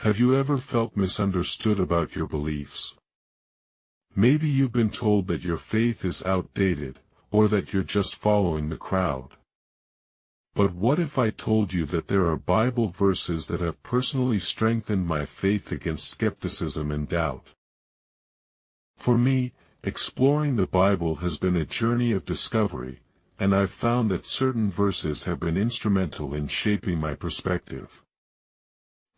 Have you ever felt misunderstood about your beliefs? Maybe you've been told that your faith is outdated, or that you're just following the crowd. But what if I told you that there are Bible verses that have personally strengthened my faith against skepticism and doubt? For me, exploring the Bible has been a journey of discovery, and I've found that certain verses have been instrumental in shaping my perspective.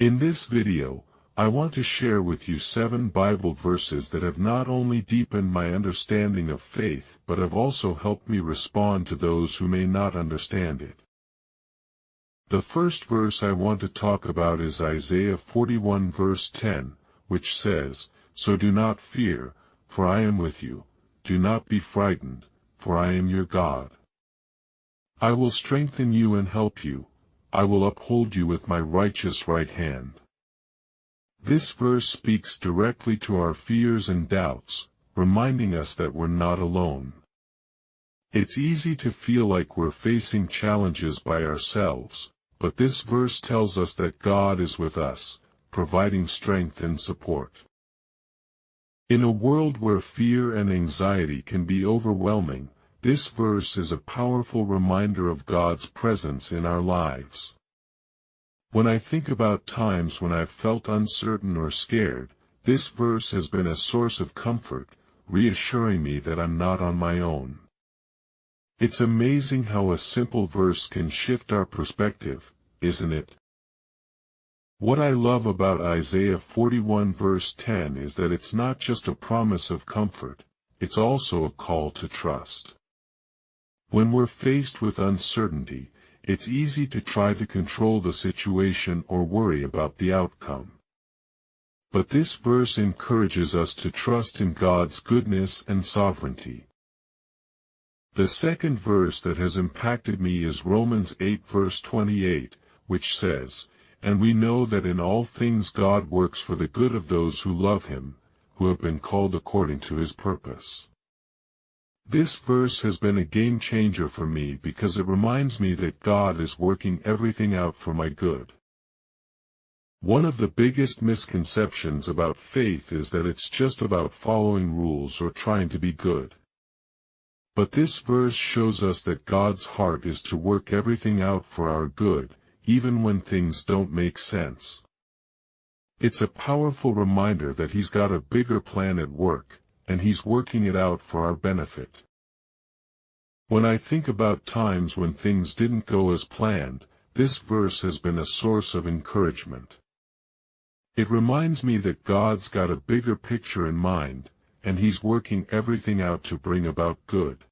In this video, I want to share with you 7 Bible verses that have not only deepened my understanding of faith but have also helped me respond to those who may not understand it. The first verse I want to talk about is Isaiah 41 verse 10, which says, "So do not fear, for I am with you. Do not be frightened, for I am your God. I will strengthen you and help you. I will uphold you with my righteous right hand." This verse speaks directly to our fears and doubts, reminding us that we're not alone. It's easy to feel like we're facing challenges by ourselves, but this verse tells us that God is with us, providing strength and support. In a world where fear and anxiety can be overwhelming, this verse is a powerful reminder of God's presence in our lives. When I think about times when I've felt uncertain or scared, this verse has been a source of comfort, reassuring me that I'm not on my own. It's amazing how a simple verse can shift our perspective, isn't it? What I love about Isaiah 41 verse 10 is that it's not just a promise of comfort, it's also a call to trust. When we're faced with uncertainty, it's easy to try to control the situation or worry about the outcome. But this verse encourages us to trust in God's goodness and sovereignty. The second verse that has impacted me is Romans 8 verse 28, which says, "And we know that in all things God works for the good of those who love Him, who have been called according to His purpose." This verse has been a game changer for me because it reminds me that God is working everything out for my good. One of the biggest misconceptions about faith is that it's just about following rules or trying to be good. But this verse shows us that God's heart is to work everything out for our good, even when things don't make sense. It's a powerful reminder that He's got a bigger plan at work, and He's working it out for our benefit. When I think about times when things didn't go as planned, this verse has been a source of encouragement. It reminds me that God's got a bigger picture in mind, and He's working everything out to bring about good.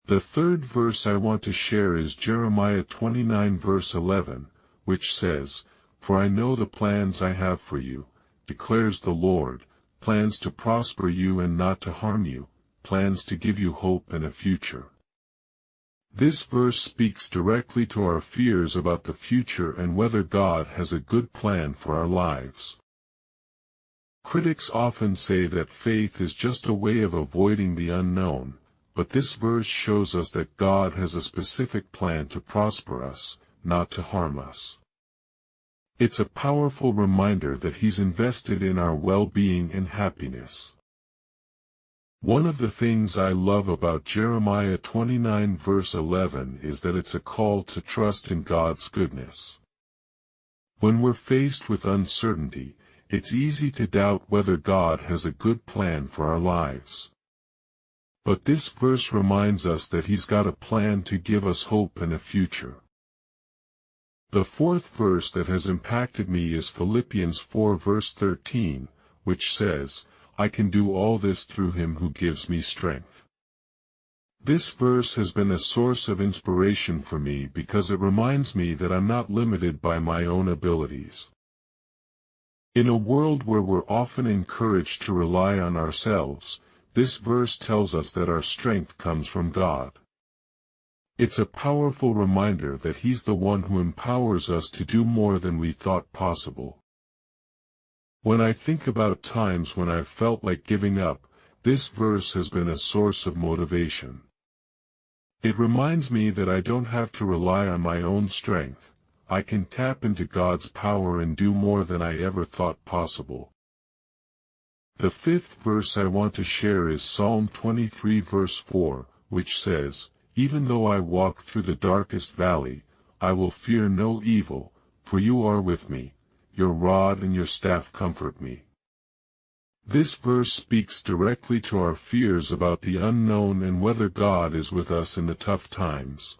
The third verse I want to share is Jeremiah 29 verse 11, which says, "For I know the plans I have for you, declares the Lord, plans to prosper you and not to harm you, plans to give you hope and a future." This verse speaks directly to our fears about the future and whether God has a good plan for our lives. Critics often say that faith is just a way of avoiding the unknown, but this verse shows us that God has a specific plan to prosper us, not to harm us. It's a powerful reminder that He's invested in our well-being and happiness. One of the things I love about Jeremiah 29 verse 11 is that it's a call to trust in God's goodness. When we're faced with uncertainty, it's easy to doubt whether God has a good plan for our lives. But this verse reminds us that He's got a plan to give us hope and a future. The fourth verse that has impacted me is Philippians 4 verse 13, which says, "I can do all this through Him who gives me strength." This verse has been a source of inspiration for me because it reminds me that I'm not limited by my own abilities. In a world where we're often encouraged to rely on ourselves, this verse tells us that our strength comes from God. It's a powerful reminder that He's the one who empowers us to do more than we thought possible. When I think about times when I've felt like giving up, this verse has been a source of motivation. It reminds me that I don't have to rely on my own strength, I can tap into God's power and do more than I ever thought possible. The fifth verse I want to share is Psalm 23 verse 4, which says, "Even though I walk through the darkest valley, I will fear no evil, for you are with me, your rod and your staff comfort me." This verse speaks directly to our fears about the unknown and whether God is with us in the tough times.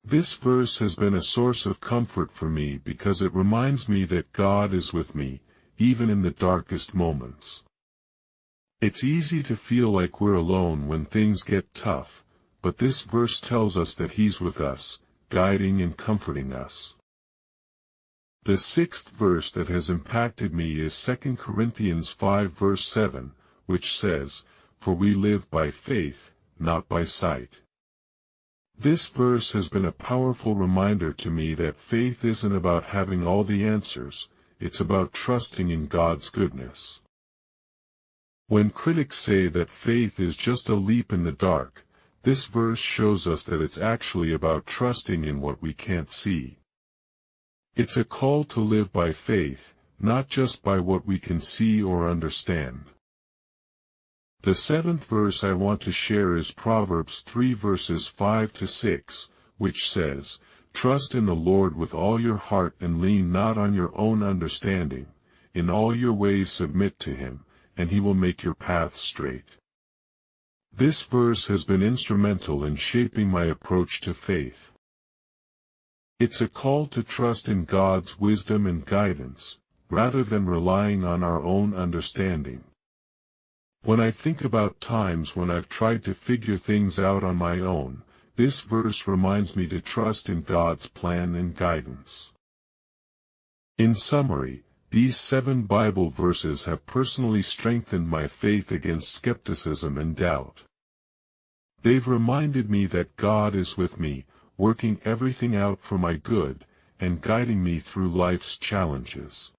This verse has been a source of comfort for me because it reminds me that God is with me, even in the darkest moments. It's easy to feel like we're alone when things get tough, but this verse tells us that He's with us, guiding and comforting us. The sixth verse that has impacted me is 2 Corinthians 5 verse 7, which says, "For we live by faith, not by sight." This verse has been a powerful reminder to me that faith isn't about having all the answers, it's about trusting in God's goodness. When critics say that faith is just a leap in the dark, this verse shows us that it's actually about trusting in what we can't see. It's a call to live by faith, not just by what we can see or understand. The seventh verse I want to share is Proverbs 3 verses 5 to 6, which says, "Trust in the Lord with all your heart and lean not on your own understanding. In all your ways submit to Him, and He will make your paths straight." This verse has been instrumental in shaping my approach to faith. It's a call to trust in God's wisdom and guidance, rather than relying on our own understanding. When I think about times when I've tried to figure things out on my own, this verse reminds me to trust in God's plan and guidance. In summary, these 7 Bible verses have personally strengthened my faith against skepticism and doubt. They've reminded me that God is with me, working everything out for my good, and guiding me through life's challenges.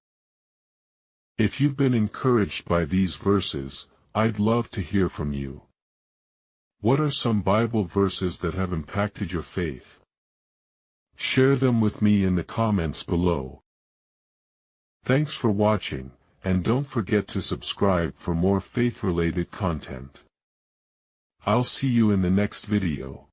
If you've been encouraged by these verses, I'd love to hear from you. What are some Bible verses that have impacted your faith? Share them with me in the comments below. Thanks for watching, and don't forget to subscribe for more faith-related content. I'll see you in the next video.